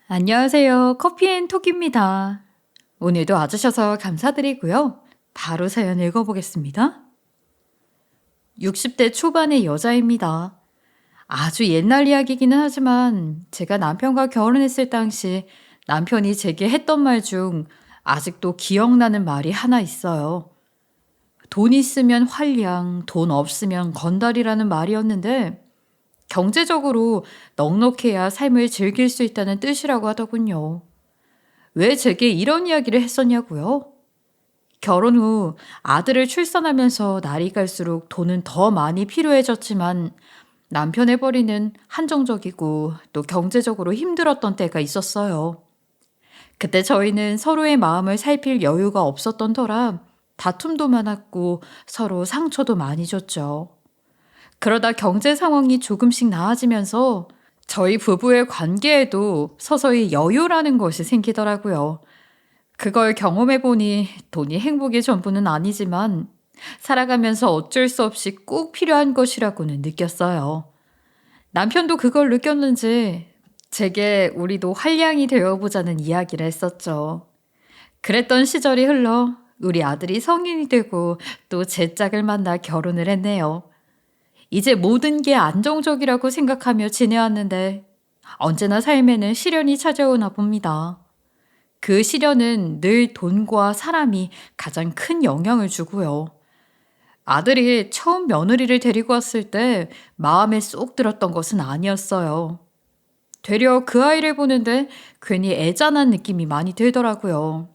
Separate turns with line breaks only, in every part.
안녕하세요. 커피앤톡입니다. 오늘도 와주셔서 감사드리고요. 바로 사연 읽어보겠습니다. 60대 초반의 여자입니다. 아주 옛날 이야기기는 하지만 제가 남편과 결혼했을 당시 남편이 제게 했던 말 중 아직도 기억나는 말이 하나 있어요. 돈 있으면 활량, 돈 없으면 건달이라는 말이었는데 경제적으로 넉넉해야 삶을 즐길 수 있다는 뜻이라고 하더군요. 왜 제게 이런 이야기를 했었냐고요? 결혼 후 아들을 출산하면서 날이 갈수록 돈은 더 많이 필요해졌지만 남편의 벌이는 한정적이고 또 경제적으로 힘들었던 때가 있었어요. 그때 저희는 서로의 마음을 살필 여유가 없었던 터라 다툼도 많았고 서로 상처도 많이 줬죠. 그러다 경제 상황이 조금씩 나아지면서 저희 부부의 관계에도 서서히 여유라는 것이 생기더라고요. 그걸 경험해 보니 돈이 행복의 전부는 아니지만 살아가면서 어쩔 수 없이 꼭 필요한 것이라고는 느꼈어요. 남편도 그걸 느꼈는지 제게 우리도 한량이 되어보자는 이야기를 했었죠. 그랬던 시절이 흘러 우리 아들이 성인이 되고 또 제 짝을 만나 결혼을 했네요. 이제 모든 게 안정적이라고 생각하며 지내왔는데 언제나 삶에는 시련이 찾아오나 봅니다. 그 시련은 늘 돈과 사람이 가장 큰 영향을 주고요. 아들이 처음 며느리를 데리고 왔을 때 마음에 쏙 들었던 것은 아니었어요. 되려 그 아이를 보는데 괜히 애잔한 느낌이 많이 들더라고요.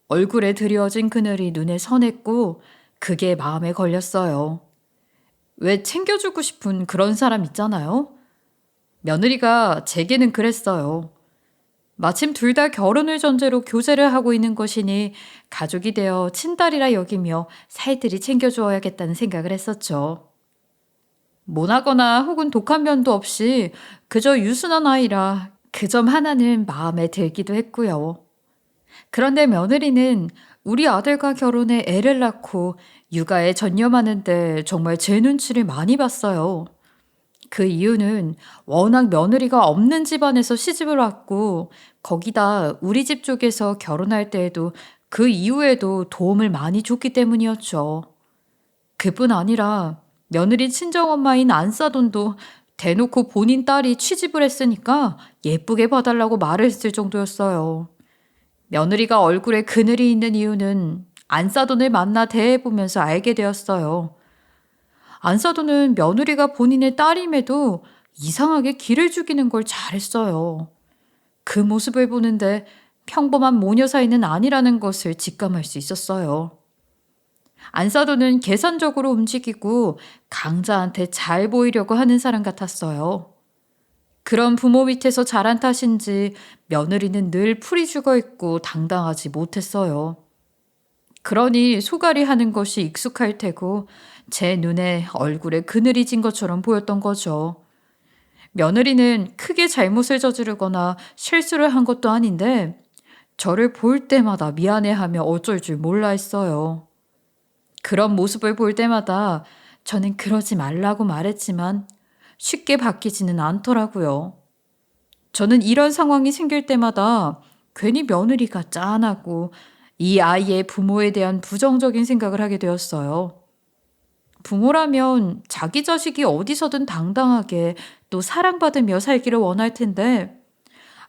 얼굴에 드리워진 그늘이 눈에 선했고 그게 마음에 걸렸어요. 왜 챙겨주고 싶은 그런 사람 있잖아요. 며느리가 제게는 그랬어요. 마침 둘 다 결혼을 전제로 교제를 하고 있는 것이니 가족이 되어 친딸이라 여기며 살뜰히 챙겨주어야겠다는 생각을 했었죠. 모나거나 혹은 독한 면도 없이 그저 유순한 아이라 그 점 하나는 마음에 들기도 했고요. 그런데 며느리는 우리 아들과 결혼해 애를 낳고 육아에 전념하는데 정말 제 눈치를 많이 봤어요. 그 이유는 워낙 며느리가 없는 집안에서 시집을 왔고 거기다 우리 집 쪽에서 결혼할 때에도 그 이후에도 도움을 많이 줬기 때문이었죠. 그뿐 아니라 며느리 친정엄마인 안사돈도 대놓고 본인 딸이 취직을 했으니까 예쁘게 봐달라고 말을 했을 정도였어요. 며느리가 얼굴에 그늘이 있는 이유는 안사돈을 만나 대해보면서 알게 되었어요. 안사돈은 며느리가 본인의 딸임에도 이상하게 기를 죽이는 걸 잘했어요. 그 모습을 보는데 평범한 모녀 사이는 아니라는 것을 직감할 수 있었어요. 안사돈은 계산적으로 움직이고 강자한테 잘 보이려고 하는 사람 같았어요. 그런 부모 밑에서 자란 탓인지 며느리는 늘 풀이 죽어 있고 당당하지 못했어요. 그러니 소갈이 하는 것이 익숙할 테고 제 눈에 얼굴에 그늘이 진 것처럼 보였던 거죠. 며느리는 크게 잘못을 저지르거나 실수를 한 것도 아닌데 저를 볼 때마다 미안해하며 어쩔 줄 몰라 했어요. 그런 모습을 볼 때마다 저는 그러지 말라고 말했지만 쉽게 바뀌지는 않더라고요. 저는 이런 상황이 생길 때마다 괜히 며느리가 짠하고 이 아이의 부모에 대한 부정적인 생각을 하게 되었어요. 부모라면 자기 자식이 어디서든 당당하게 또 사랑받으며 살기를 원할 텐데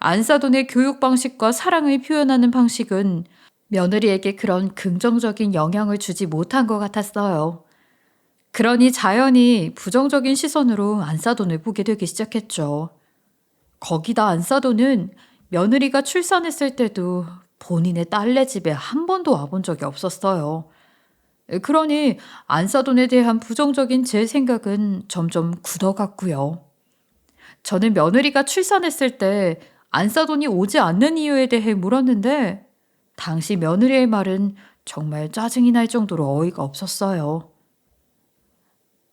안사돈의 교육 방식과 사랑을 표현하는 방식은 며느리에게 그런 긍정적인 영향을 주지 못한 것 같았어요. 그러니 자연히 부정적인 시선으로 안사돈을 보게 되기 시작했죠. 거기다 안사돈은 며느리가 출산했을 때도 본인의 딸네 집에 한 번도 와본 적이 없었어요. 그러니 안사돈에 대한 부정적인 제 생각은 점점 굳어갔고요. 저는 며느리가 출산했을 때 안사돈이 오지 않는 이유에 대해 물었는데 당시 며느리의 말은 정말 짜증이 날 정도로 어이가 없었어요.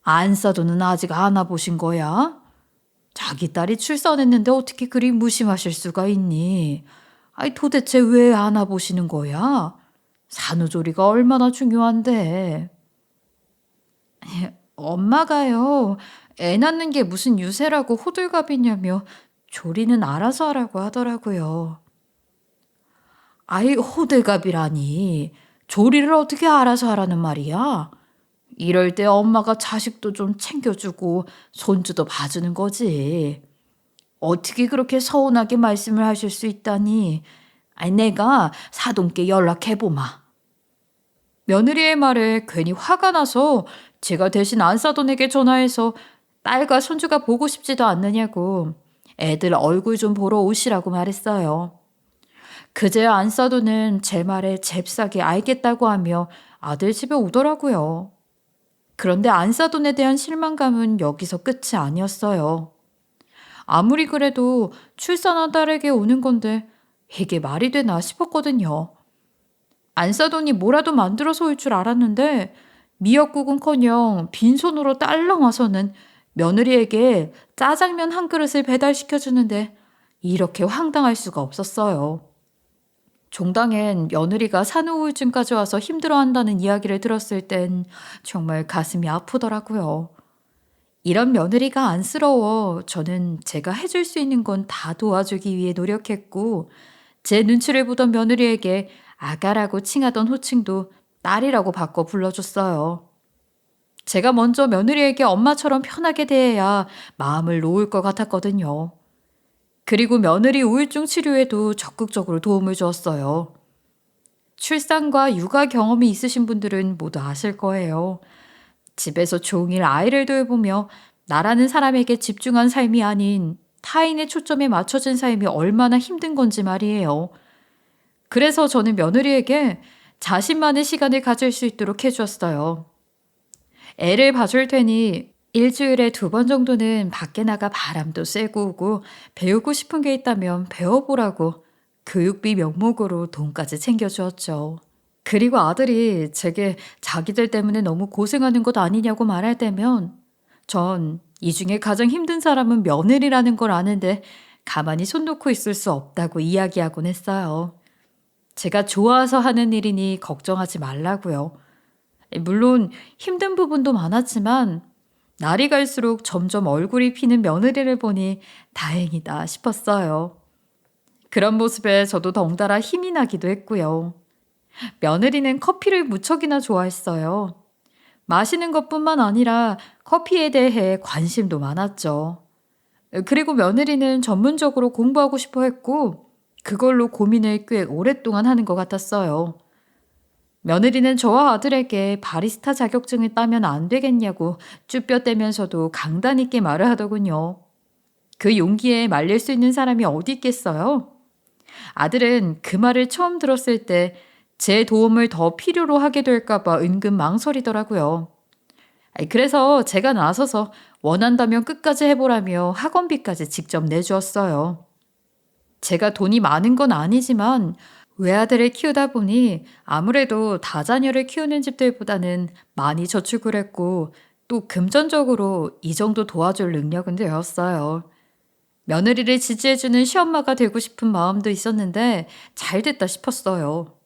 안사돈은 아직 안 와보신 거야? 자기 딸이 출산했는데 어떻게 그리 무심하실 수가 있니? 아이 도대체 왜 안 와보시는 거야? 산후조리가 얼마나 중요한데. 엄마가요, 애 낳는 게 무슨 유세라고 호들갑이냐며 조리는 알아서 하라고 하더라고요. 아이, 호들갑이라니. 조리를 어떻게 알아서 하라는 말이야? 이럴 때 엄마가 자식도 좀 챙겨주고 손주도 봐주는 거지. 어떻게 그렇게 서운하게 말씀을 하실 수 있다니. 아니, 내가 사돈께 연락해보마. 며느리의 말에 괜히 화가 나서 제가 대신 안사돈에게 전화해서 딸과 손주가 보고 싶지도 않느냐고 애들 얼굴 좀 보러 오시라고 말했어요. 그제야 안사돈은 제 말에 잽싸게 알겠다고 하며 아들 집에 오더라고요. 그런데 안사돈에 대한 실망감은 여기서 끝이 아니었어요. 아무리 그래도 출산한 딸에게 오는 건데 이게 말이 되나 싶었거든요. 안사돈이 뭐라도 만들어서 올 줄 알았는데 미역국은커녕 빈손으로 딸랑 와서는 며느리에게 짜장면 한 그릇을 배달시켜주는데 이렇게 황당할 수가 없었어요. 종당엔 며느리가 산후 우울증까지 와서 힘들어한다는 이야기를 들었을 땐 정말 가슴이 아프더라고요. 이런 며느리가 안쓰러워 저는 제가 해줄 수 있는 건 다 도와주기 위해 노력했고 제 눈치를 보던 며느리에게 아가라고 칭하던 호칭도 딸이라고 바꿔 불러줬어요. 제가 먼저 며느리에게 엄마처럼 편하게 대해야 마음을 놓을 것 같았거든요. 그리고 며느리 우울증 치료에도 적극적으로 도움을 주었어요. 출산과 육아 경험이 있으신 분들은 모두 아실 거예요. 집에서 종일 아이를 돌보며 나라는 사람에게 집중한 삶이 아닌 타인의 초점에 맞춰진 삶이 얼마나 힘든 건지 말이에요. 그래서 저는 며느리에게 자신만의 시간을 가질 수 있도록 해주었어요. 애를 봐줄 테니 일주일에 2번 정도는 밖에 나가 바람도 쐬고 오고 배우고 싶은 게 있다면 배워보라고 교육비 명목으로 돈까지 챙겨주었죠. 그리고 아들이 제게 자기들 때문에 너무 고생하는 것 아니냐고 말할 때면 전 이 중에 가장 힘든 사람은 며느리라는 걸 아는데 가만히 손 놓고 있을 수 없다고 이야기하곤 했어요. 제가 좋아서 하는 일이니 걱정하지 말라고요. 물론 힘든 부분도 많았지만 날이 갈수록 점점 얼굴이 피는 며느리를 보니 다행이다 싶었어요. 그런 모습에 저도 덩달아 힘이 나기도 했고요. 며느리는 커피를 무척이나 좋아했어요. 마시는 것뿐만 아니라 커피에 대해 관심도 많았죠. 그리고 며느리는 전문적으로 공부하고 싶어 했고 그걸로 고민을 꽤 오랫동안 하는 것 같았어요. 며느리는 저와 아들에게 바리스타 자격증을 따면 안 되겠냐고 쭈뼛대면서도 강단 있게 말을 하더군요. 그 용기에 말릴 수 있는 사람이 어디 있겠어요? 아들은 그 말을 처음 들었을 때 제 도움을 더 필요로 하게 될까봐 은근 망설이더라고요. 그래서 제가 나서서 원한다면 끝까지 해보라며 학원비까지 직접 내주었어요. 제가 돈이 많은 건 아니지만 외아들을 키우다 보니 아무래도 다자녀를 키우는 집들보다는 많이 저축을 했고 또 금전적으로 이 정도 도와줄 능력은 되었어요. 며느리를 지지해주는 시엄마가 되고 싶은 마음도 있었는데 잘 됐다 싶었어요.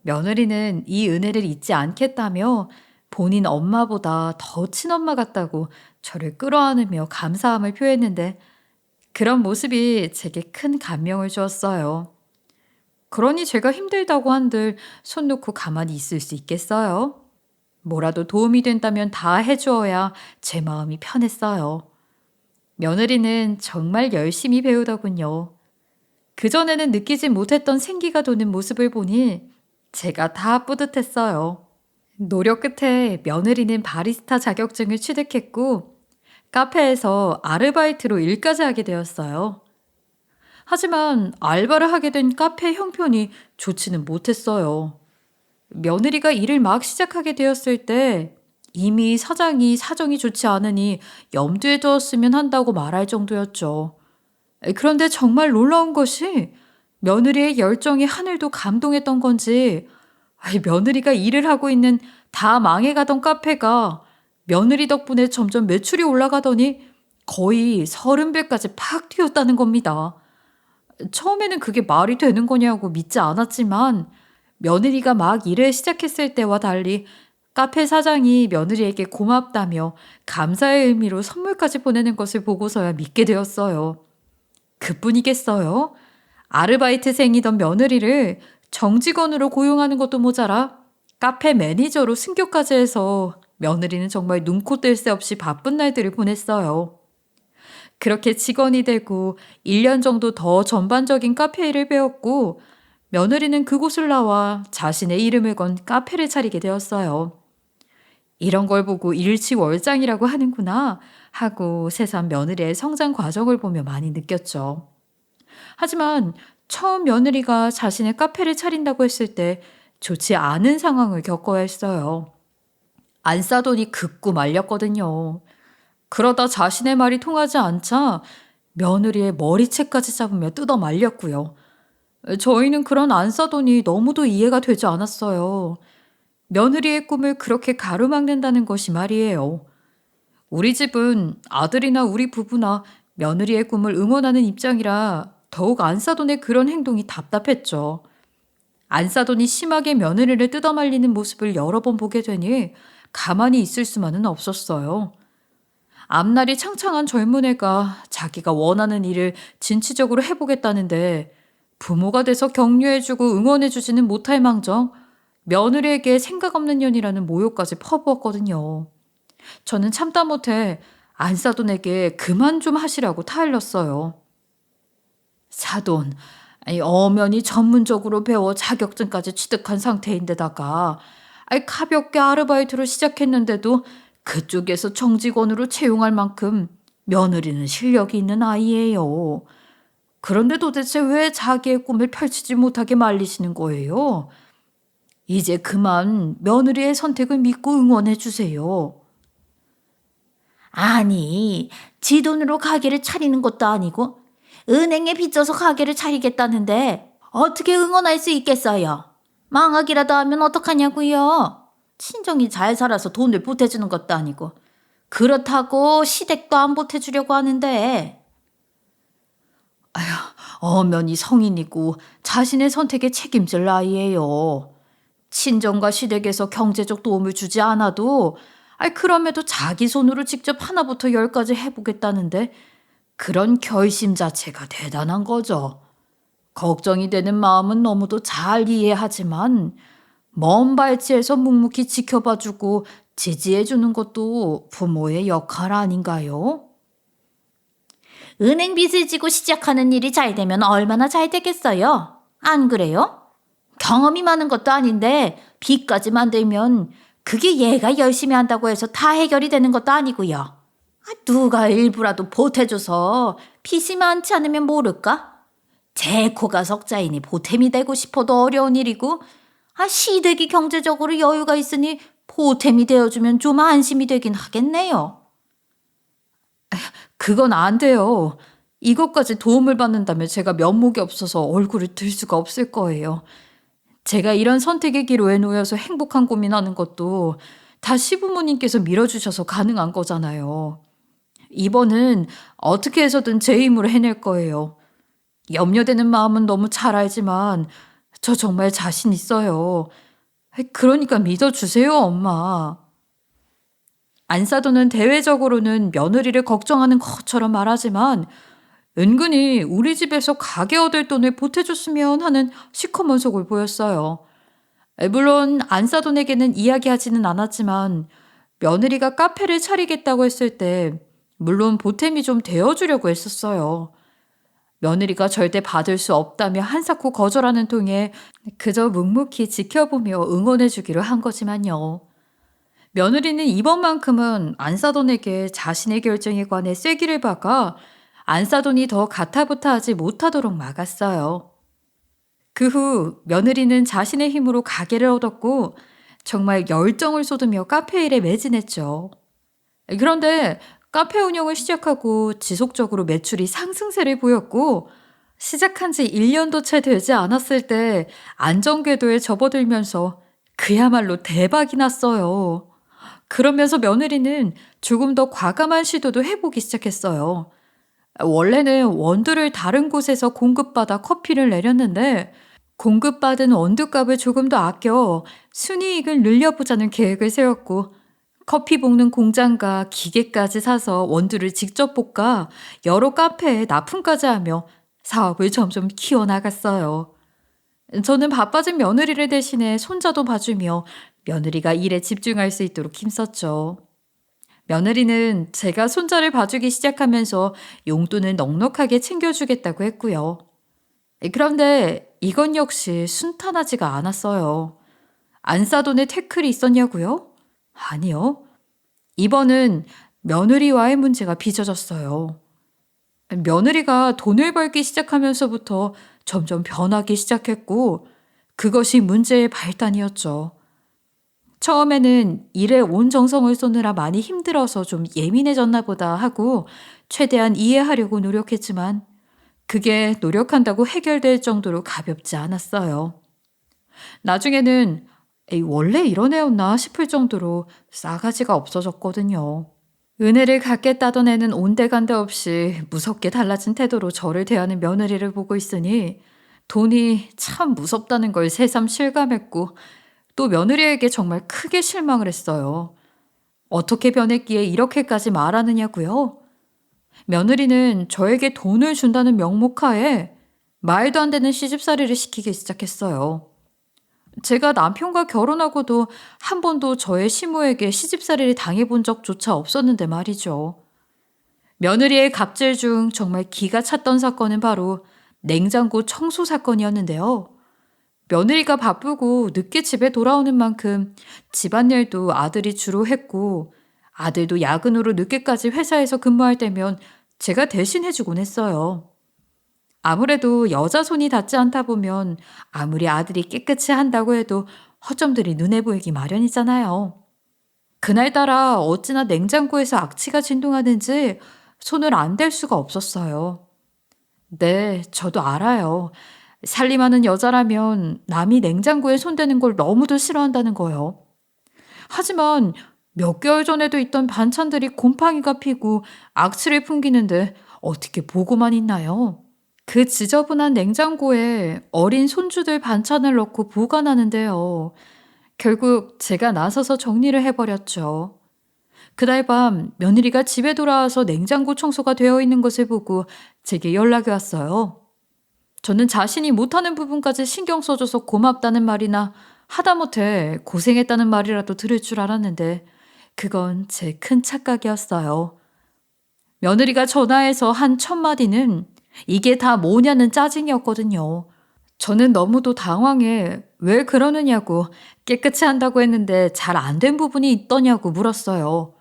며느리는 이 은혜를 잊지 않겠다며 본인 엄마보다 더 친엄마 같다고 저를 끌어안으며 감사함을 표했는데 그런 모습이 제게 큰 감명을 주었어요. 그러니 제가 힘들다고 한들 손 놓고 가만히 있을 수 있겠어요? 뭐라도 도움이 된다면 다 해주어야 제 마음이 편했어요. 며느리는 정말 열심히 배우더군요. 그전에는 느끼지 못했던 생기가 도는 모습을 보니 제가 다 뿌듯했어요. 노력 끝에 며느리는 바리스타 자격증을 취득했고 카페에서 아르바이트로 일까지 하게 되었어요. 하지만 알바를 하게 된 카페 형편이 좋지는 못했어요. 며느리가 일을 막 시작하게 되었을 때 이미 사장이 사정이 좋지 않으니 염두에 두었으면 한다고 말할 정도였죠. 그런데 정말 놀라운 것이 며느리의 열정이 하늘도 감동했던 건지 며느리가 일을 하고 있는 다 망해가던 카페가 며느리 덕분에 점점 매출이 올라가더니 거의 30배까지 팍 뛰었다는 겁니다. 처음에는 그게 말이 되는 거냐고 믿지 않았지만 며느리가 막 일을 시작했을 때와 달리 카페 사장이 며느리에게 고맙다며 감사의 의미로 선물까지 보내는 것을 보고서야 믿게 되었어요. 그뿐이겠어요? 아르바이트생이던 며느리를 정직원으로 고용하는 것도 모자라 카페 매니저로 승격까지 해서 며느리는 정말 눈코 뗄 새 없이 바쁜 날들을 보냈어요. 그렇게 직원이 되고 1년 정도 더 전반적인 카페 일을 배웠고 며느리는 그곳을 나와 자신의 이름을 건 카페를 차리게 되었어요. 이런 걸 보고 일치월장이라고 하는구나 하고 새삼 며느리의 성장 과정을 보며 많이 느꼈죠. 하지만 처음 며느리가 자신의 카페를 차린다고 했을 때 좋지 않은 상황을 겪어야 했어요. 안 싸더니 극구 말렸거든요. 그러다 자신의 말이 통하지 않자 며느리의 머리채까지 잡으며 뜯어 말렸고요. 저희는 그런 안 싸더니 너무도 이해가 되지 않았어요. 며느리의 꿈을 그렇게 가로막는다는 것이 말이에요. 우리 집은 아들이나 우리 부부나 며느리의 꿈을 응원하는 입장이라 더욱 안사돈의 그런 행동이 답답했죠. 안사돈이 심하게 며느리를 뜯어말리는 모습을 여러 번 보게 되니 가만히 있을 수만은 없었어요. 앞날이 창창한 젊은 애가 자기가 원하는 일을 진취적으로 해보겠다는데 부모가 돼서 격려해주고 응원해주지는 못할 망정 며느리에게 생각 없는 년이라는 모욕까지 퍼부었거든요. 저는 참다 못해 안사돈에게 그만 좀 하시라고 타일렀어요. 사돈, 엄연히 전문적으로 배워 자격증까지 취득한 상태인데다가 가볍게 아르바이트로 시작했는데도 그쪽에서 정직원으로 채용할 만큼 며느리는 실력이 있는 아이예요. 그런데 도대체 왜 자기의 꿈을 펼치지 못하게 말리시는 거예요? 이제 그만 며느리의 선택을 믿고 응원해 주세요. 아니, 지 돈으로 가게를 차리는 것도 아니고 은행에 빚져서 가게를 차리겠다는데 어떻게 응원할 수 있겠어요? 망하기라도 하면 어떡하냐고요? 친정이 잘 살아서 돈을 보태주는 것도 아니고 그렇다고 시댁도 안 보태주려고 하는데. 엄연히 성인이고 자신의 선택에 책임질 나이예요. 친정과 시댁에서 경제적 도움을 주지 않아도 그럼에도 자기 손으로 직접 하나부터 열까지 해보겠다는데 그런 결심 자체가 대단한 거죠. 걱정이 되는 마음은 너무도 잘 이해하지만 먼 발치에서 묵묵히 지켜봐주고 지지해주는 것도 부모의 역할 아닌가요? 은행 빚을 지고 시작하는 일이 잘 되면 얼마나 잘 되겠어요? 안 그래요? 경험이 많은 것도 아닌데 빚까지 만들면 그게 얘가 열심히 한다고 해서 다 해결이 되는 것도 아니고요. 누가 일부라도 보태줘서 빚이 많지 않으면 모를까? 제 코가 석자이니 보탬이 되고 싶어도 어려운 일이고 시댁이 경제적으로 여유가 있으니 보탬이 되어주면 좀 안심이 되긴 하겠네요. 그건 안 돼요. 이것까지 도움을 받는다면 제가 면목이 없어서 얼굴을 들 수가 없을 거예요. 제가 이런 선택의 기로에 놓여서 행복한 고민하는 것도 다 시부모님께서 밀어주셔서 가능한 거잖아요. 이번은 어떻게 해서든 제 힘으로 해낼 거예요. 염려되는 마음은 너무 잘 알지만 저 정말 자신 있어요. 그러니까 믿어주세요, 엄마. 안사돈은 대외적으로는 며느리를 걱정하는 것처럼 말하지만 은근히 우리 집에서 가게 얻을 돈을 보태줬으면 하는 시커먼 속을 보였어요. 물론 안사돈에게는 이야기하지는 않았지만 며느리가 카페를 차리겠다고 했을 때 물론 보탬이 좀 되어주려고 했었어요. 며느리가 절대 받을 수 없다며 한사코 거절하는 통에 그저 묵묵히 지켜보며 응원해주기로 한 거지만요. 며느리는 이번만큼은 안사돈에게 자신의 결정에 관해 쐐기를 박아 안사돈이 더 가타부타하지 못하도록 막았어요. 그 후 며느리는 자신의 힘으로 가게를 얻었고 정말 열정을 쏟으며 카페 일에 매진했죠. 그런데 카페 운영을 시작하고 지속적으로 매출이 상승세를 보였고 시작한 지 1년도 채 되지 않았을 때 안정궤도에 접어들면서 그야말로 대박이 났어요. 그러면서 며느리는 조금 더 과감한 시도도 해보기 시작했어요. 원래는 원두를 다른 곳에서 공급받아 커피를 내렸는데 공급받은 원두값을 조금 더 아껴 순이익을 늘려보자는 계획을 세웠고 커피 볶는 공장과 기계까지 사서 원두를 직접 볶아 여러 카페에 납품까지 하며 사업을 점점 키워나갔어요. 저는 바빠진 며느리를 대신해 손자도 봐주며 며느리가 일에 집중할 수 있도록 힘썼죠. 며느리는 제가 손자를 봐주기 시작하면서 용돈을 넉넉하게 챙겨주겠다고 했고요. 그런데 이건 역시 순탄하지가 않았어요. 안 싸돈에 태클이 있었냐고요? 아니요. 이번은 며느리와의 문제가 빚어졌어요. 며느리가 돈을 벌기 시작하면서부터 점점 변하기 시작했고, 그것이 문제의 발단이었죠. 처음에는 일에 온 정성을 쏟느라 많이 힘들어서 좀 예민해졌나 보다 하고 최대한 이해하려고 노력했지만 그게 노력한다고 해결될 정도로 가볍지 않았어요. 나중에는 에이, 원래 이런 애였나 싶을 정도로 싸가지가 없어졌거든요. 은혜를 갖겠다던 애는 온데간데 없이 무섭게 달라진 태도로 저를 대하는 며느리를 보고 있으니 돈이 참 무섭다는 걸 새삼 실감했고 또 며느리에게 정말 크게 실망을 했어요. 어떻게 변했기에 이렇게까지 말하느냐고요? 며느리는 저에게 돈을 준다는 명목하에 말도 안 되는 시집살이를 시키기 시작했어요. 제가 남편과 결혼하고도 한 번도 저의 시모에게 시집살이를 당해본 적조차 없었는데 말이죠. 며느리의 갑질 중 정말 기가 찼던 사건은 바로 냉장고 청소 사건이었는데요. 며느리가 바쁘고 늦게 집에 돌아오는 만큼 집안일도 아들이 주로 했고 아들도 야근으로 늦게까지 회사에서 근무할 때면 제가 대신 해주곤 했어요. 아무래도 여자 손이 닿지 않다 보면 아무리 아들이 깨끗이 한다고 해도 허점들이 눈에 보이기 마련이잖아요. 그날따라 어찌나 냉장고에서 악취가 진동하는지 손을 안 댈 수가 없었어요. 네, 저도 알아요. 살림하는 여자라면 남이 냉장고에 손대는 걸 너무도 싫어한다는 거요. 하지만 몇 개월 전에도 있던 반찬들이 곰팡이가 피고 악취를 풍기는데 어떻게 보고만 있나요? 그 지저분한 냉장고에 어린 손주들 반찬을 넣고 보관하는데요. 결국 제가 나서서 정리를 해버렸죠. 그날 밤 며느리가 집에 돌아와서 냉장고 청소가 되어 있는 것을 보고 제게 연락이 왔어요. 저는 자신이 못하는 부분까지 신경 써줘서 고맙다는 말이나 하다못해 고생했다는 말이라도 들을 줄 알았는데 그건 제 큰 착각이었어요. 며느리가 전화해서 한 첫 마디는 이게 다 뭐냐는 짜증이었거든요. 저는 너무도 당황해 왜 그러느냐고 깨끗이 한다고 했는데 잘 안 된 부분이 있더냐고 물었어요.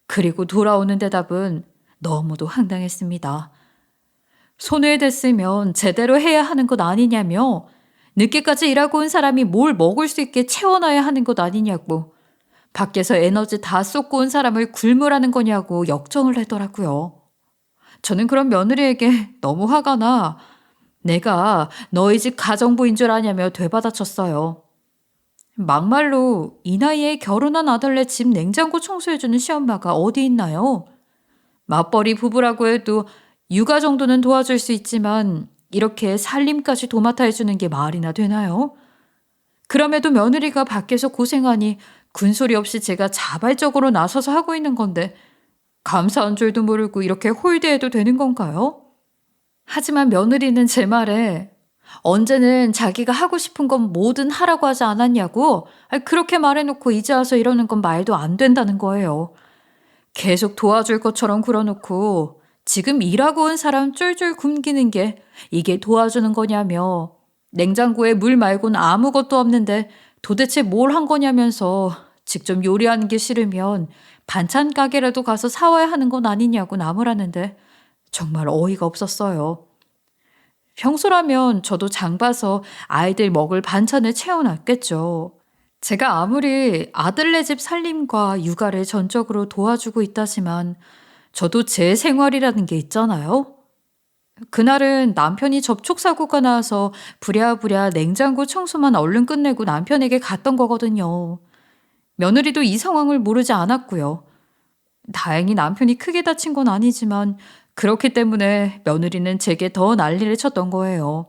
그리고 돌아오는 대답은 너무도 황당했습니다. 손을 댔으면 제대로 해야 하는 것 아니냐며 늦게까지 일하고 온 사람이 뭘 먹을 수 있게 채워놔야 하는 것 아니냐고 밖에서 에너지 다 쏟고 온 사람을 굶으라는 거냐고 역정을 하더라고요. 저는 그런 며느리에게 너무 화가 나 내가 너희 집 가정부인 줄 아냐며 되받아쳤어요. 막말로 이 나이에 결혼한 아들네 집 냉장고 청소해주는 시엄마가 어디 있나요? 맞벌이 부부라고 해도 육아 정도는 도와줄 수 있지만 이렇게 살림까지 도맡아 해주는 게 말이나 되나요? 그럼에도 며느리가 밖에서 고생하니 군소리 없이 제가 자발적으로 나서서 하고 있는 건데 감사한 줄도 모르고 이렇게 홀대해도 되는 건가요? 하지만 며느리는 제 말에 언제는 자기가 하고 싶은 건 뭐든 하라고 하지 않았냐고 그렇게 말해놓고 이제 와서 이러는 건 말도 안 된다는 거예요. 계속 도와줄 것처럼 굴어놓고 지금 일하고 온 사람 쫄쫄 굶기는 게 이게 도와주는 거냐며 냉장고에 물 말고는 아무것도 없는데 도대체 뭘 한 거냐면서 직접 요리하는 게 싫으면 반찬 가게라도 가서 사와야 하는 건 아니냐고 나무라는데 정말 어이가 없었어요. 평소라면 저도 장 봐서 아이들 먹을 반찬을 채워놨겠죠. 제가 아무리 아들네 집 살림과 육아를 전적으로 도와주고 있다지만 저도 제 생활이라는 게 있잖아요. 그날은 남편이 접촉사고가 나와서 부랴부랴 냉장고 청소만 얼른 끝내고 남편에게 갔던 거거든요. 며느리도 이 상황을 모르지 않았고요. 다행히 남편이 크게 다친 건 아니지만 그렇기 때문에 며느리는 제게 더 난리를 쳤던 거예요.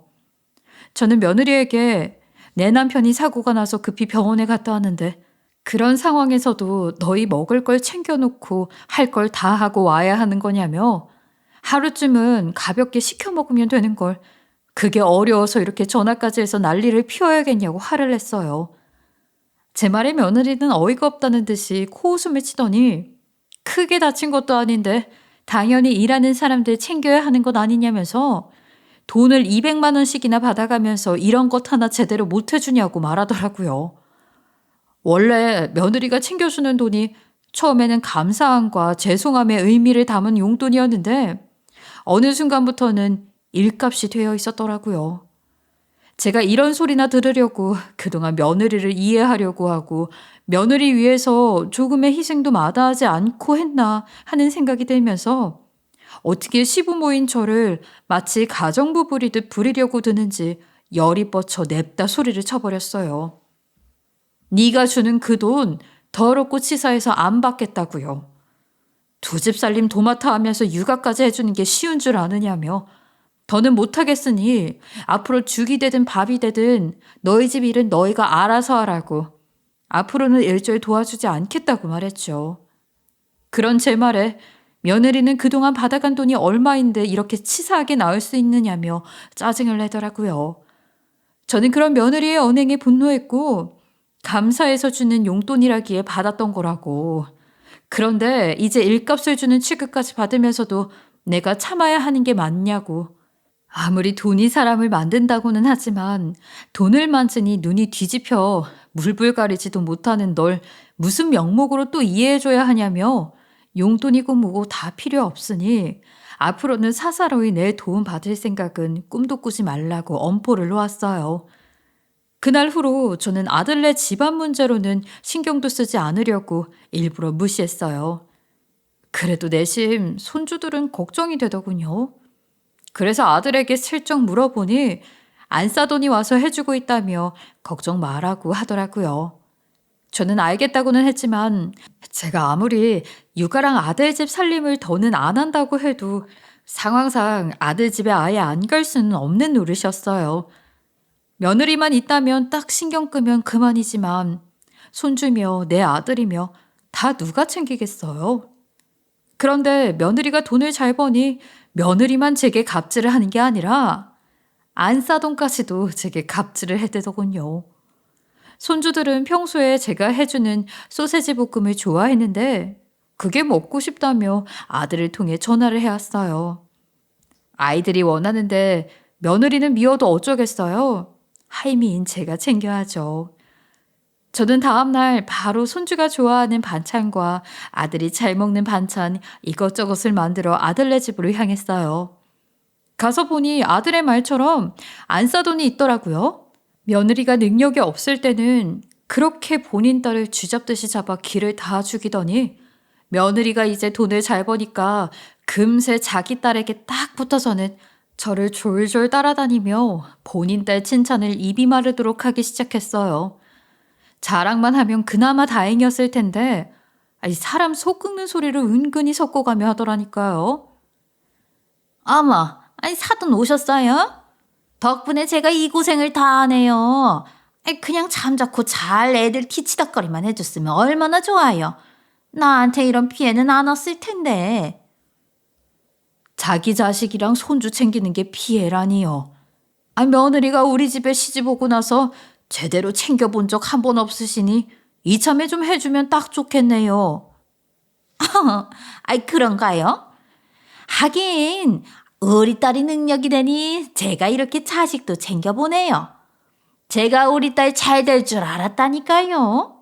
저는 며느리에게 내 남편이 사고가 나서 급히 병원에 갔다 왔는데 그런 상황에서도 너희 먹을 걸 챙겨놓고 할 걸 다 하고 와야 하는 거냐며. 하루쯤은 가볍게 시켜 먹으면 되는 걸. 그게 어려워서 이렇게 전화까지 해서 난리를 피워야겠냐고 화를 냈어요. 제 말에 며느리는 어이가 없다는 듯이 코웃음을 치더니 크게 다친 것도 아닌데 당연히 일하는 사람들 챙겨야 하는 것 아니냐면서 돈을 200만 원씩이나 받아가면서 이런 것 하나 제대로 못 해주냐고 말하더라고요. 원래 며느리가 챙겨주는 돈이 처음에는 감사함과 죄송함의 의미를 담은 용돈이었는데 어느 순간부터는 일값이 되어 있었더라고요. 제가 이런 소리나 들으려고 그동안 며느리를 이해하려고 하고 며느리 위해서 조금의 희생도 마다하지 않고 했나 하는 생각이 들면서 어떻게 시부모인 저를 마치 가정부 부리듯 부리려고 드는지 열이 뻗쳐 냅다 소리를 쳐버렸어요. 네가 주는 그 돈 더럽고 치사해서 안 받겠다고요. 두 집 살림 도맡아 하면서 육아까지 해주는 게 쉬운 줄 아느냐며. 더는 못하겠으니 앞으로 죽이 되든 밥이 되든 너희 집 일은 너희가 알아서 하라고. 앞으로는 일절 도와주지 않겠다고 말했죠. 그런 제 말에 며느리는 그동안 받아간 돈이 얼마인데 이렇게 치사하게 나올 수 있느냐며 짜증을 내더라고요. 저는 그런 며느리의 언행에 분노했고 감사해서 주는 용돈이라기에 받았던 거라고. 그런데 이제 일값을 주는 취급까지 받으면서도 내가 참아야 하는 게 맞냐고. 아무리 돈이 사람을 만든다고는 하지만 돈을 만지니 눈이 뒤집혀 물불 가리지도 못하는 널 무슨 명목으로 또 이해해줘야 하냐며 용돈이고 뭐고 다 필요 없으니 앞으로는 사사로이 내 도움 받을 생각은 꿈도 꾸지 말라고 엄포를 놓았어요. 그날 후로 저는 아들네 집안 문제로는 신경도 쓰지 않으려고 일부러 무시했어요. 그래도 내심 손주들은 걱정이 되더군요. 그래서 아들에게 슬쩍 물어보니 안 싸더니 와서 해주고 있다며 걱정 말라고 하더라고요. 저는 알겠다고는 했지만 제가 아무리 육아랑 아들 집 살림을 더는 안 한다고 해도 상황상 아들 집에 아예 안 갈 수는 없는 노릇이었어요. 며느리만 있다면 딱 신경 끄면 그만이지만 손주며 내 아들이며 다 누가 챙기겠어요? 그런데 며느리가 돈을 잘 버니 며느리만 제게 갑질을 하는 게 아니라 안싸돈까지도 제게 갑질을 해대더군요. 손주들은 평소에 제가 해주는 소세지 볶음을 좋아했는데 그게 먹고 싶다며 아들을 통해 전화를 해왔어요. 아이들이 원하는데 며느리는 미워도 어쩌겠어요. 할미인 제가 챙겨야죠. 저는 다음날 바로 손주가 좋아하는 반찬과 아들이 잘 먹는 반찬 이것저것을 만들어 아들네 집으로 향했어요. 가서 보니 아들의 말처럼 안 싸돈이 있더라고요. 며느리가 능력이 없을 때는 그렇게 본인 딸을 쥐잡듯이 잡아 기를 다 죽이더니 며느리가 이제 돈을 잘 버니까 금세 자기 딸에게 딱 붙어서는 저를 졸졸 따라다니며 본인 딸 칭찬을 입이 마르도록 하기 시작했어요. 자랑만 하면 그나마 다행이었을 텐데 사람 속 끓는 소리를 은근히 섞어가며 하더라니까요. 어머, 사돈 오셨어요? 덕분에 제가 이 고생을 다 하네요. 그냥 잠자코 잘 애들 키치덕거리만 해줬으면 얼마나 좋아요. 나한테 이런 피해는 안 왔을 텐데. 자기 자식이랑 손주 챙기는 게 피해라니요. 며느리가 우리 집에 시집 오고 나서 제대로 챙겨본 적 한 번 없으시니 이참에 좀 해주면 딱 좋겠네요. 그런가요? 하긴 우리 딸이 능력이 되니 제가 이렇게 자식도 챙겨보네요. 제가 우리 딸 잘 될 줄 알았다니까요.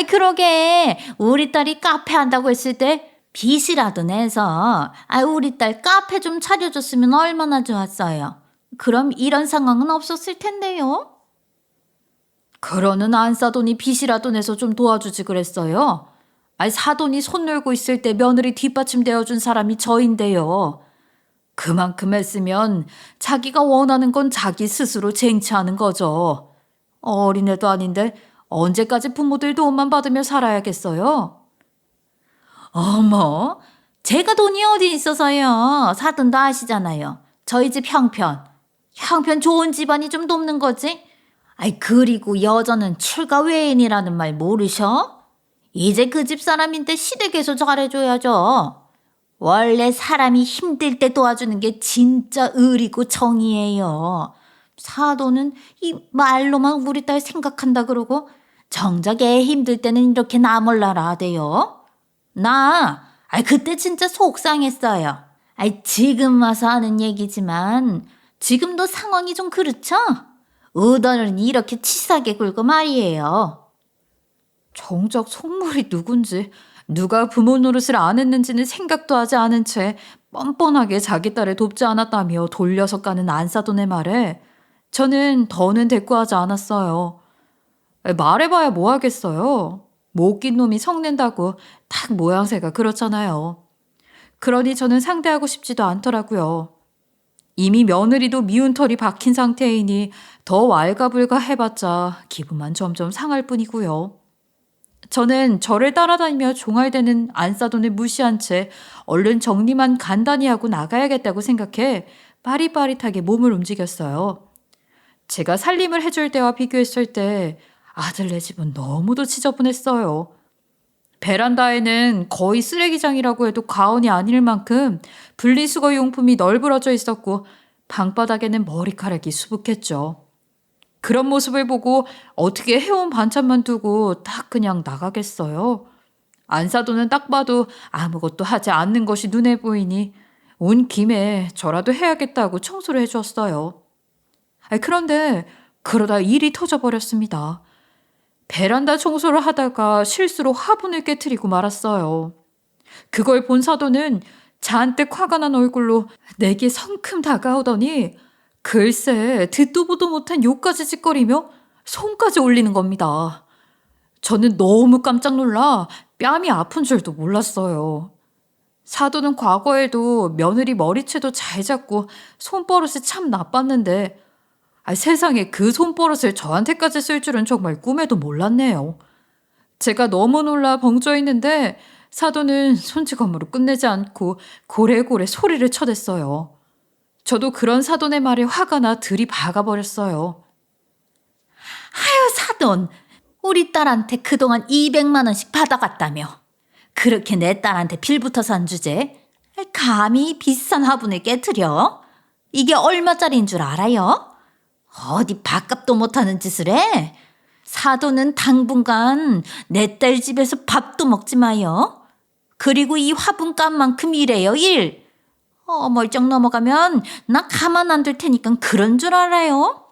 그러게 우리 딸이 카페 한다고 했을 때 빚이라도 내서 우리 딸 카페 좀 차려줬으면 얼마나 좋았어요. 그럼 이런 상황은 없었을 텐데요. 그러는 안 싸돈이 빚이라도 내서 좀 도와주지 그랬어요. 사돈이 손 놀고 있을 때 며느리 뒷받침되어준 사람이 저인데요. 그만큼 했으면 자기가 원하는 건 자기 스스로 쟁취하는 거죠. 어린애도 아닌데 언제까지 부모들 도움만 받으며 살아야겠어요? 어머, 제가 돈이 어디 있어서요. 사돈도 아시잖아요. 저희 집 형편 좋은 집안이 좀 돕는 거지.
아이, 그리고 여자는 출가 외인이라는 말 모르셔? 이제 그 집 사람인데 시댁에서 잘해줘야죠. 원래 사람이 힘들 때 도와주는 게 진짜 의리고 정의예요. 사도는 이 말로만 우리 딸 생각한다 그러고 정작 애 힘들 때는 이렇게 나몰라라 하대요. 그때 진짜 속상했어요. 지금 와서 하는 얘기지만 지금도 상황이 좀 그렇죠? 의도는 이렇게 치사하게 굴고 말이에요.
정작 속물이 누군지, 누가 부모 노릇을 안 했는지는 생각도 하지 않은 채 뻔뻔하게 자기 딸을 돕지 않았다며 돌려서 까는 안사돈의 말에 저는 더는 대꾸하지 않았어요. 말해봐야 뭐 하겠어요. 못 낀 놈이 성낸다고 딱 모양새가 그렇잖아요. 그러니 저는 상대하고 싶지도 않더라고요. 이미 며느리도 미운 털이 박힌 상태이니 더 왈가불가 해봤자 기분만 점점 상할 뿐이고요. 저는 저를 따라다니며 종알대는 안사돈을 무시한 채 얼른 정리만 간단히 하고 나가야겠다고 생각해 빠릿빠릿하게 몸을 움직였어요. 제가 살림을 해줄 때와 비교했을 때 아들네 집은 너무도 지저분했어요. 베란다에는 거의 쓰레기장이라고 해도 과언이 아닐 만큼 분리수거 용품이 널브러져 있었고 방바닥에는 머리카락이 수북했죠. 그런 모습을 보고 어떻게 해온 반찬만 두고 딱 그냥 나가겠어요? 안사도는 딱 봐도 아무것도 하지 않는 것이 눈에 보이니 온 김에 저라도 해야겠다고 청소를 해주었어요. 그런데 그러다 일이 터져버렸습니다. 베란다 청소를 하다가 실수로 화분을 깨트리고 말았어요. 그걸 본 사도는 잔뜩 화가 난 얼굴로 내게 성큼 다가오더니 글쎄 듣도 보도 못한 욕까지 짓거리며 손까지 올리는 겁니다. 저는 너무 깜짝 놀라 뺨이 아픈 줄도 몰랐어요. 사도는 과거에도 며느리 머리채도 잘 잡고 손버릇이 참 나빴는데 세상에 그 손버릇을 저한테까지 쓸 줄은 정말 꿈에도 몰랐네요. 제가 너무 놀라 벙쪄 있는데 사도는 손찌검으로 끝내지 않고 고래고래 소리를 쳐댔어요. 저도 그런 사돈의 말에 화가 나 들이박아버렸어요.
아유, 사돈. 우리 딸한테 그동안 200만 원씩 받아갔다며. 그렇게 내 딸한테 빌붙어서 한 주제. 감히 비싼 화분을 깨트려? 이게 얼마짜리인 줄 알아요? 어디 밥값도 못하는 짓을 해? 사돈은 당분간 내 딸 집에서 밥도 먹지 마요. 그리고 이 화분값만큼 일해요, 일. 멀쩡 넘어가면 나 가만 안 둘 테니까 그런 줄 알아요?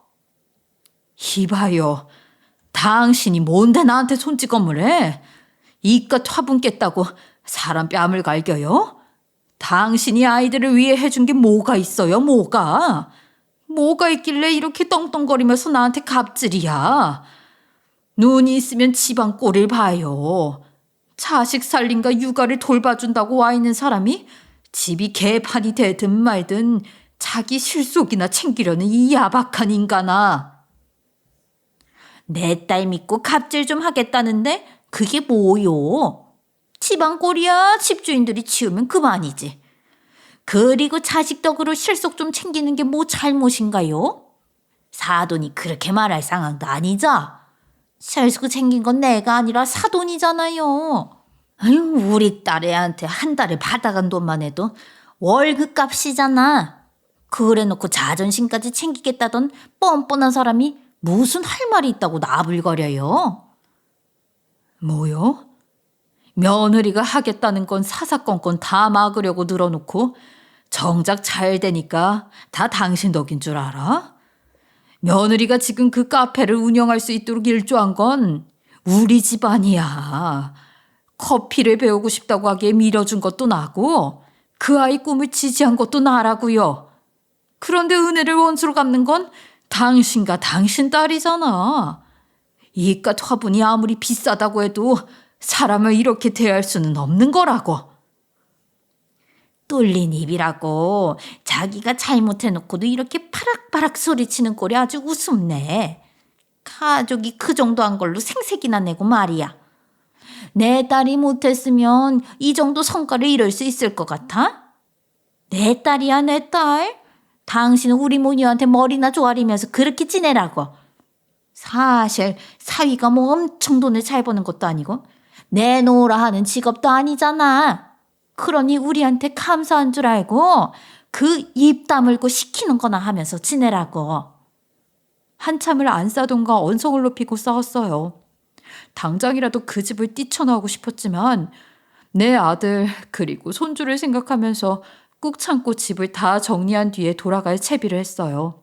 이봐요. 당신이 뭔데 나한테 손찌검을 해? 이깟 화분 깼다고 사람 뺨을 갈겨요? 당신이 아이들을 위해 해준 게 뭐가 있어요, 뭐가? 뭐가 있길래 이렇게 떵떵거리면서 나한테 갑질이야. 눈이 있으면 집안 꼴을 봐요. 자식 살림과 육아를 돌봐준다고 와 있는 사람이 집이 개판이 되든 말든 자기 실속이나 챙기려는 이 야박한 인간아.
내 딸 믿고 갑질 좀 하겠다는데 그게 뭐요? 집안 꼴이야 집주인들이 치우면 그만이지. 그리고 자식 덕으로 실속 좀 챙기는 게 뭐 잘못인가요? 사돈이 그렇게 말할 상황도 아니죠? 실속 챙긴 건 내가 아니라 사돈이잖아요. 우리 딸애한테 한 달에 받아간 돈만 해도 월급 값이잖아. 그래 놓고 자존심까지 챙기겠다던 뻔뻔한 사람이 무슨 할 말이 있다고 나불거려요?
뭐요? 며느리가 하겠다는 건 사사건건 다 막으려고 늘어놓고 정작 잘 되니까 다 당신 덕인 줄 알아? 며느리가 지금 그 카페를 운영할 수 있도록 일조한 건 우리 집안이야. 커피를 배우고 싶다고 하기에 밀어준 것도 나고 그 아이 꿈을 지지한 것도 나라고요. 그런데 은혜를 원수로 갚는 건 당신과 당신 딸이잖아. 이깟 화분이 아무리 비싸다고 해도 사람을 이렇게 대할 수는 없는 거라고.
뚫린 입이라고. 자기가 잘못해놓고도 이렇게 파락파락 소리치는 꼴이 아주 우습네. 가족이 그 정도 한 걸로 생색이나 내고 말이야. 내 딸이 못했으면 이 정도 성과를 이룰 수 있을 것 같아? 내 딸이야, 내 딸. 당신은 우리 모녀한테 머리나 조아리면서 그렇게 지내라고. 사실 사위가 뭐 엄청 돈을 잘 버는 것도 아니고 내놓으라 하는 직업도 아니잖아. 그러니 우리한테 감사한 줄 알고 그 입 다물고 시키는 거나 하면서 지내라고.
한참을 안사돈과 언성을 높이고 싸웠어요. 당장이라도 그 집을 뛰쳐나오고 싶었지만 내 아들 그리고 손주를 생각하면서 꾹 참고 집을 다 정리한 뒤에 돌아갈 채비를 했어요.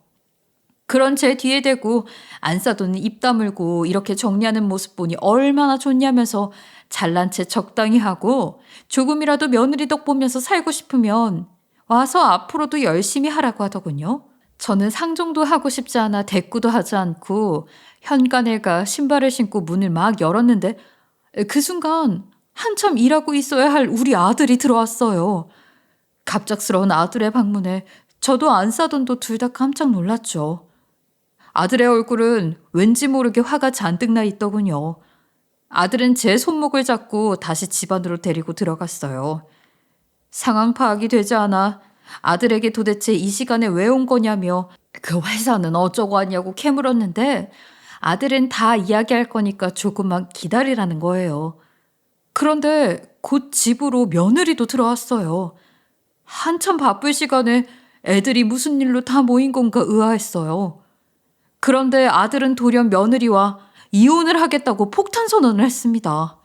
그런 제 뒤에 대고 안사돈은 입 다물고 이렇게 정리하는 모습 보니 얼마나 좋냐면서 잘난 체 적당히 하고 조금이라도 며느리 덕 보면서 살고 싶으면 와서 앞으로도 열심히 하라고 하더군요. 저는 상종도 하고 싶지 않아 대꾸도 하지 않고 현관에가 신발을 신고 문을 막 열었는데 그 순간 한참 일하고 있어야 할 우리 아들이 들어왔어요. 갑작스러운 아들의 방문에 저도 안사돈도 둘 다 깜짝 놀랐죠. 아들의 얼굴은 왠지 모르게 화가 잔뜩 나 있더군요. 아들은 제 손목을 잡고 다시 집 안으로 데리고 들어갔어요. 상황 파악이 되지 않아 아들에게 도대체 이 시간에 왜 온 거냐며 그 회사는 어쩌고 하냐고 캐물었는데 아들은 다 이야기할 거니까 조금만 기다리라는 거예요. 그런데 곧 집으로 며느리도 들어왔어요. 한참 바쁠 시간에 애들이 무슨 일로 다 모인 건가 의아했어요. 그런데 아들은 돌연 며느리와 이혼을 하겠다고 폭탄 선언을 했습니다.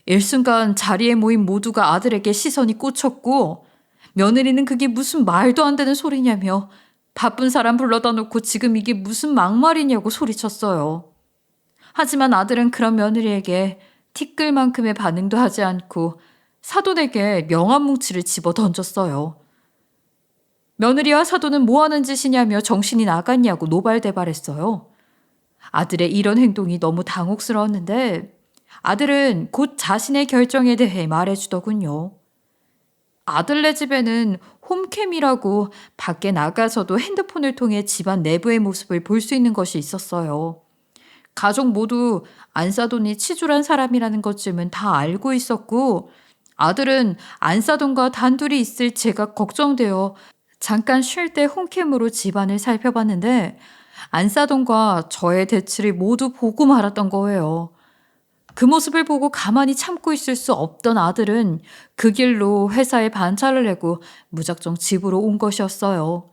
일순간 자리에 모인 모두가 아들에게 시선이 꽂혔고 며느리는 그게 무슨 말도 안 되는 소리냐며 바쁜 사람 불러다 놓고 지금 이게 무슨 막말이냐고 소리쳤어요. 하지만 아들은 그런 며느리에게 티끌만큼의 반응도 하지 않고 사돈에게 명함 뭉치를 집어 던졌어요. 며느리와 사돈은 뭐 하는 짓이냐며 정신이 나갔냐고 노발대발했어요. 아들의 이런 행동이 너무 당혹스러웠는데 아들은 곧 자신의 결정에 대해 말해주더군요. 아들네 집에는 홈캠이라고 밖에 나가서도 핸드폰을 통해 집안 내부의 모습을 볼 수 있는 것이 있었어요. 가족 모두 안사돈이 치졸한 사람이라는 것쯤은 다 알고 있었고 아들은 안사돈과 단둘이 있을 제가 걱정되어 잠깐 쉴 때 홈캠으로 집안을 살펴봤는데 안사돈과 저의 대치를 모두 보고 말았던 거예요. 그 모습을 보고 가만히 참고 있을 수 없던 아들은 그 길로 회사에 반차를 내고 무작정 집으로 온 것이었어요.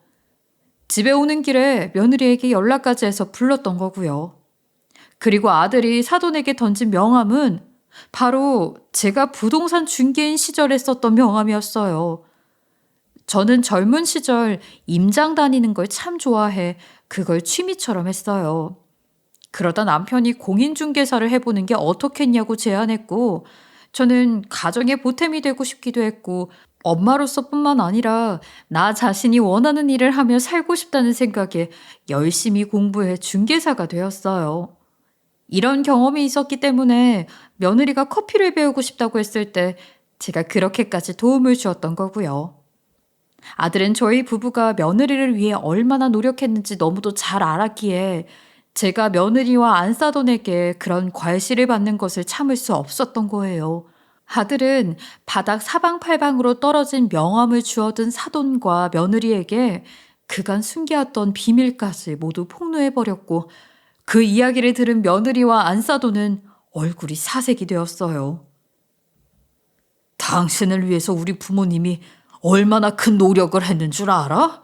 집에 오는 길에 며느리에게 연락까지 해서 불렀던 거고요. 그리고 아들이 사돈에게 던진 명함은 바로 제가 부동산 중개인 시절에 썼던 명함이었어요. 저는 젊은 시절 임장 다니는 걸 참 좋아해 그걸 취미처럼 했어요. 그러다 남편이 공인중개사를 해보는 게 어떻겠냐고 제안했고 저는 가정의 보탬이 되고 싶기도 했고 엄마로서뿐만 아니라 나 자신이 원하는 일을 하며 살고 싶다는 생각에 열심히 공부해 중개사가 되었어요. 이런 경험이 있었기 때문에 며느리가 커피를 배우고 싶다고 했을 때 제가 그렇게까지 도움을 주었던 거고요. 아들은 저희 부부가 며느리를 위해 얼마나 노력했는지 너무도 잘 알았기에 제가 며느리와 안사돈에게 그런 괄시를 받는 것을 참을 수 없었던 거예요. 아들은 바닥 사방팔방으로 떨어진 명함을 주워든 사돈과 며느리에게 그간 숨겨왔던 비밀까지 모두 폭로해버렸고 그 이야기를 들은 며느리와 안사돈은 얼굴이 사색이 되었어요. 당신을 위해서 우리 부모님이 얼마나 큰 노력을 했는 줄 알아?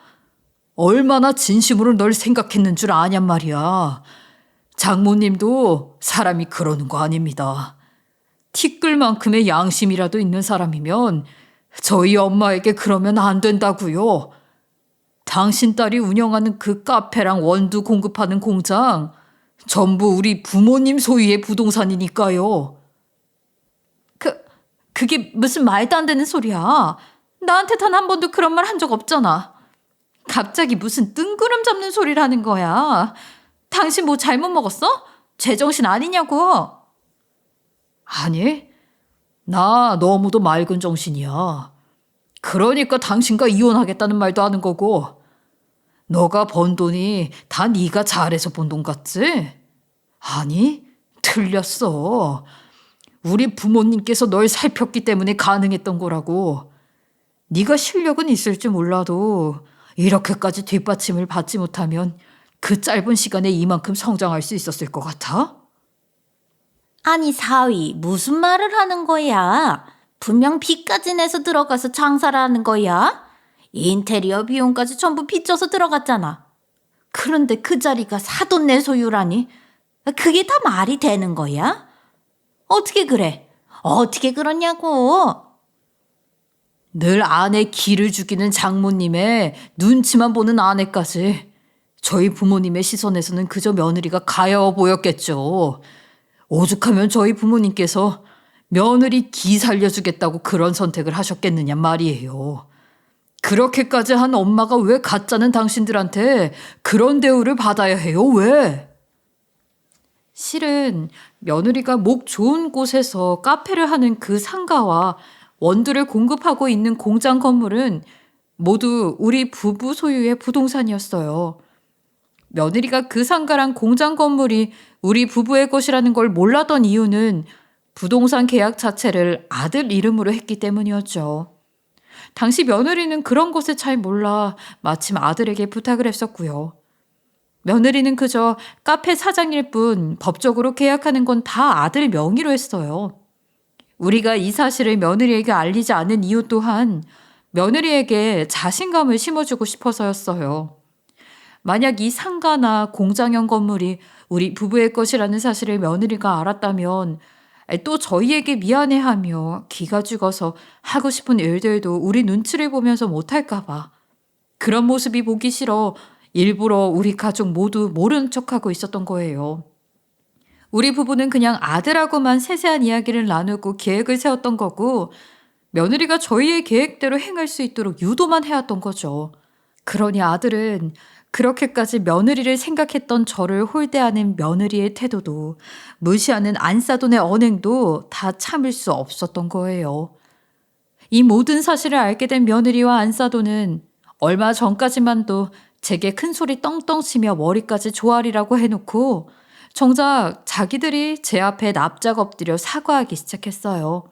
얼마나 진심으로 널 생각했는 줄 아냔 말이야. 장모님도 사람이 그러는 거 아닙니다. 티끌만큼의 양심이라도 있는 사람이면 저희 엄마에게 그러면 안 된다고요. 당신 딸이 운영하는 그 카페랑 원두 공급하는 공장 전부 우리 부모님 소유의 부동산이니까요. 그게 무슨 말도 안 되는 소리야. 나한테 단 한 번도 그런 말 한 적 없잖아. 갑자기 무슨 뜬구름 잡는 소리를 하는 거야. 당신 뭐 잘못 먹었어? 제정신 아니냐고. 아니, 나 너무도 맑은 정신이야. 그러니까 당신과 이혼하겠다는 말도 하는 거고. 너가 번 돈이 다 네가 잘해서 번 돈 같지? 아니, 틀렸어. 우리 부모님께서 널 살폈기 때문에 가능했던 거라고. 네가 실력은 있을지 몰라도 이렇게까지 뒷받침을 받지 못하면 그 짧은 시간에 이만큼 성장할 수 있었을 것 같아?
아니, 사위, 무슨 말을 하는 거야? 분명 빚까지 내서 들어가서 장사를 하는 거야? 인테리어 비용까지 전부 빚져서 들어갔잖아. 그런데 그 자리가 사돈 내 소유라니? 그게 다 말이 되는 거야? 어떻게 그래? 어떻게 그러냐고?
늘 아내 기를 죽이는 장모님의 눈치만 보는 아내까지. 저희 부모님의 시선에서는 그저 며느리가 가여워 보였겠죠. 오죽하면 저희 부모님께서 며느리 기 살려주겠다고 그런 선택을 하셨겠느냐 말이에요. 그렇게까지 한 엄마가 왜 가짜는 당신들한테 그런 대우를 받아야 해요? 왜? 실은 며느리가 목 좋은 곳에서 카페를 하는 그 상가와 원두를 공급하고 있는 공장 건물은 모두 우리 부부 소유의 부동산이었어요. 며느리가 그 상가랑 공장 건물이 우리 부부의 것이라는 걸 몰랐던 이유는 부동산 계약 자체를 아들 이름으로 했기 때문이었죠. 당시 며느리는 그런 것을 잘 몰라 마침 아들에게 부탁을 했었고요. 며느리는 그저 카페 사장일 뿐 법적으로 계약하는 건 다 아들 명의로 했어요. 우리가 이 사실을 며느리에게 알리지 않은 이유 또한 며느리에게 자신감을 심어주고 싶어서였어요. 만약 이 상가나 공장형 건물이 우리 부부의 것이라는 사실을 며느리가 알았다면 또 저희에게 미안해하며 기가 죽어서 하고 싶은 일들도 우리 눈치를 보면서 못할까 봐. 그런 모습이 보기 싫어 일부러 우리 가족 모두 모른 척하고 있었던 거예요. 우리 부부는 그냥 아들하고만 세세한 이야기를 나누고 계획을 세웠던 거고 며느리가 저희의 계획대로 행할 수 있도록 유도만 해왔던 거죠. 그러니 아들은 그렇게까지 며느리를 생각했던 저를 홀대하는 며느리의 태도도 무시하는 안사돈의 언행도 다 참을 수 없었던 거예요. 이 모든 사실을 알게 된 며느리와 안사돈은 얼마 전까지만도 제게 큰 소리 떵떵 치며 머리까지 조아리라고 해놓고 정작 자기들이 제 앞에 납작 엎드려 사과하기 시작했어요.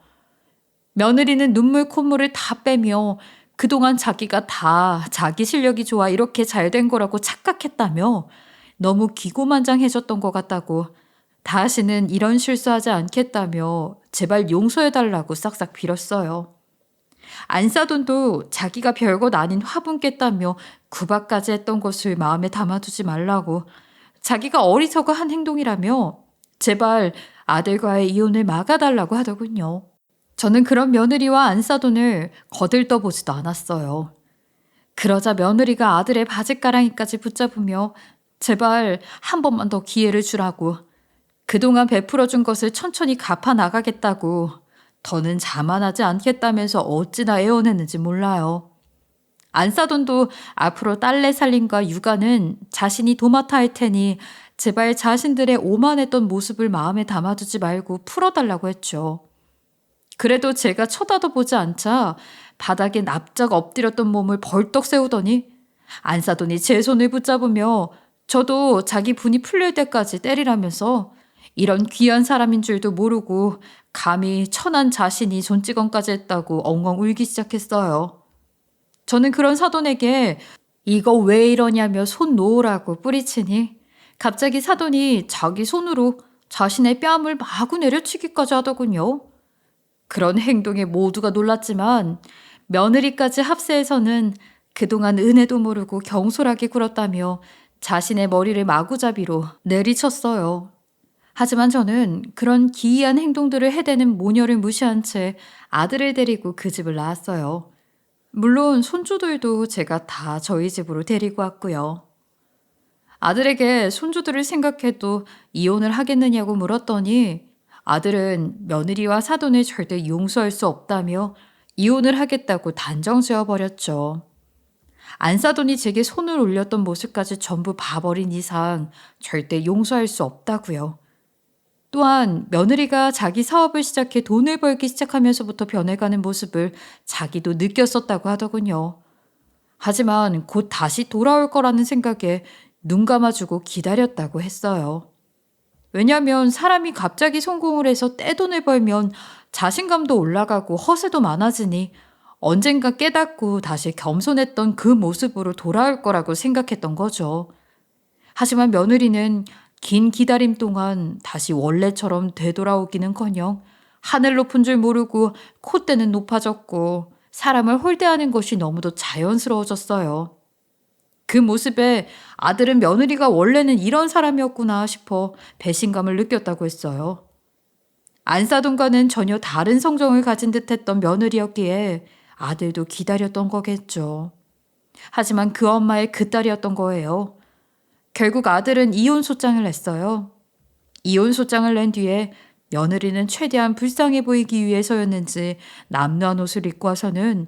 며느리는 눈물 콧물을 다 빼며 그동안 자기가 다 자기 실력이 좋아 이렇게 잘 된 거라고 착각했다며 너무 기고만장해졌던 것 같다고 다시는 이런 실수하지 않겠다며 제발 용서해달라고 싹싹 빌었어요. 안사돈도 자기가 별것 아닌 화분 깼다며 구박까지 했던 것을 마음에 담아두지 말라고 자기가 어리석어 한 행동이라며 제발 아들과의 이혼을 막아달라고 하더군요. 저는 그런 며느리와 안사돈을 거들떠보지도 않았어요. 그러자 며느리가 아들의 바짓가랑이까지 붙잡으며 제발 한 번만 더 기회를 주라고 그동안 베풀어준 것을 천천히 갚아 나가겠다고 더는 자만하지 않겠다면서 어찌나 애원했는지 몰라요. 안사돈도 앞으로 딸내 살림과 육아는 자신이 도맡아 할 테니 제발 자신들의 오만했던 모습을 마음에 담아두지 말고 풀어달라고 했죠. 그래도 제가 쳐다도 보지 않자 바닥에 납작 엎드렸던 몸을 벌떡 세우더니 안사돈이 제 손을 붙잡으며 저도 자기 분이 풀릴 때까지 때리라면서 이런 귀한 사람인 줄도 모르고 감히 천한 자신이 손찌검까지 했다고 엉엉 울기 시작했어요. 저는 그런 사돈에게 이거 왜 이러냐며 손 놓으라고 뿌리치니 갑자기 사돈이 자기 손으로 자신의 뺨을 마구 내려치기까지 하더군요. 그런 행동에 모두가 놀랐지만 며느리까지 합세해서는 그동안 은혜도 모르고 경솔하게 굴었다며 자신의 머리를 마구잡이로 내리쳤어요. 하지만 저는 그런 기이한 행동들을 해대는 모녀를 무시한 채 아들을 데리고 그 집을 나왔어요. 물론 손주들도 제가 다 저희 집으로 데리고 왔고요. 아들에게 손주들을 생각해도 이혼을 하겠느냐고 물었더니 아들은 며느리와 사돈을 절대 용서할 수 없다며 이혼을 하겠다고 단정 지어버렸죠. 안사돈이 제게 손을 올렸던 모습까지 전부 봐버린 이상 절대 용서할 수 없다고요. 또한 며느리가 자기 사업을 시작해 돈을 벌기 시작하면서부터 변해가는 모습을 자기도 느꼈었다고 하더군요. 하지만 곧 다시 돌아올 거라는 생각에 눈 감아주고 기다렸다고 했어요. 왜냐하면 사람이 갑자기 성공을 해서 떼돈을 벌면 자신감도 올라가고 허세도 많아지니 언젠가 깨닫고 다시 겸손했던 그 모습으로 돌아올 거라고 생각했던 거죠. 하지만 며느리는 긴 기다림 동안 다시 원래처럼 되돌아오기는커녕 하늘 높은 줄 모르고 콧대는 높아졌고 사람을 홀대하는 것이 너무도 자연스러워졌어요. 그 모습에 아들은 며느리가 원래는 이런 사람이었구나 싶어 배신감을 느꼈다고 했어요. 안사돈과는 전혀 다른 성정을 가진 듯했던 며느리였기에 아들도 기다렸던 거겠죠. 하지만 그 엄마의 그 딸이었던 거예요. 결국 아들은 이혼 소장을 냈어요. 이혼 소장을 낸 뒤에 며느리는 최대한 불쌍해 보이기 위해서였는지 남루한 옷을 입고 와서는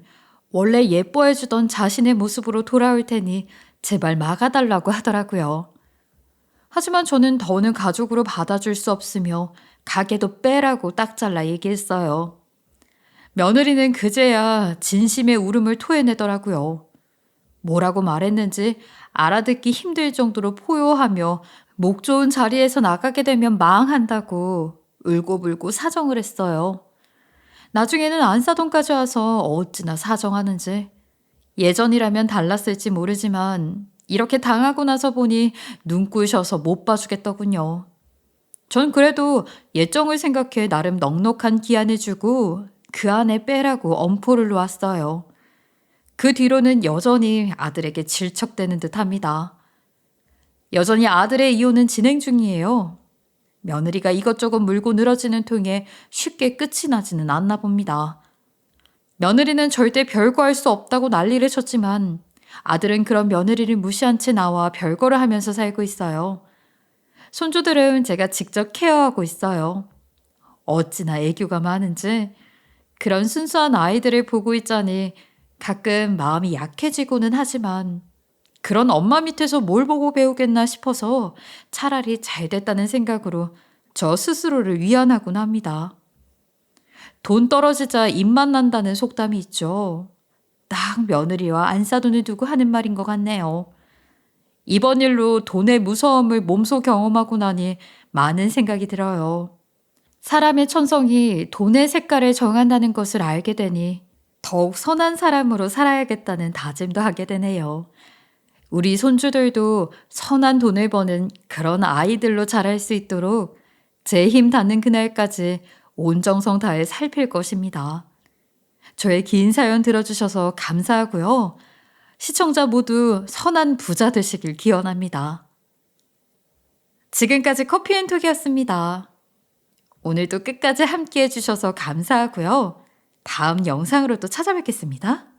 원래 예뻐해주던 자신의 모습으로 돌아올 테니 제발 막아달라고 하더라고요. 하지만 저는 더는 가족으로 받아줄 수 없으며 가게도 빼라고 딱 잘라 얘기했어요. 며느리는 그제야 진심의 울음을 토해내더라고요. 뭐라고 말했는지 알아듣기 힘들 정도로 포효하며 목 좋은 자리에서 나가게 되면 망한다고 울고불고 사정을 했어요. 나중에는 안사돈까지 와서 어찌나 사정하는지. 예전이라면 달랐을지 모르지만 이렇게 당하고 나서 보니 눈꾸셔서 못 봐주겠더군요. 전 그래도 예정을 생각해 나름 넉넉한 기한을 주고 그 안에 빼라고 엄포를 놓았어요. 그 뒤로는 여전히 아들에게 질척대는 듯 합니다. 여전히 아들의 이혼은 진행 중이에요. 며느리가 이것저것 물고 늘어지는 통에 쉽게 끝이 나지는 않나 봅니다. 며느리는 절대 별거 할 수 없다고 난리를 쳤지만 아들은 그런 며느리를 무시한 채 나와 별거를 하면서 살고 있어요. 손주들은 제가 직접 케어하고 있어요. 어찌나 애교가 많은지 그런 순수한 아이들을 보고 있자니 가끔 마음이 약해지고는 하지만 그런 엄마 밑에서 뭘 보고 배우겠나 싶어서 차라리 잘 됐다는 생각으로 저 스스로를 위안하곤 합니다. 돈 떨어지자 입맛 난다는 속담이 있죠. 딱 며느리와 안사돈을 두고 하는 말인 것 같네요. 이번 일로 돈의 무서움을 몸소 경험하고 나니 많은 생각이 들어요. 사람의 천성이 돈의 색깔을 정한다는 것을 알게 되니 더욱 선한 사람으로 살아야겠다는 다짐도 하게 되네요. 우리 손주들도 선한 돈을 버는 그런 아이들로 자랄 수 있도록 제 힘 닿는 그날까지 온 정성 다해 살필 것입니다. 저의 긴 사연 들어주셔서 감사하고요. 시청자 모두 선한 부자 되시길 기원합니다. 지금까지 커피앤톡이었습니다. 오늘도 끝까지 함께 해주셔서 감사하고요. 다음 영상으로 또 찾아뵙겠습니다.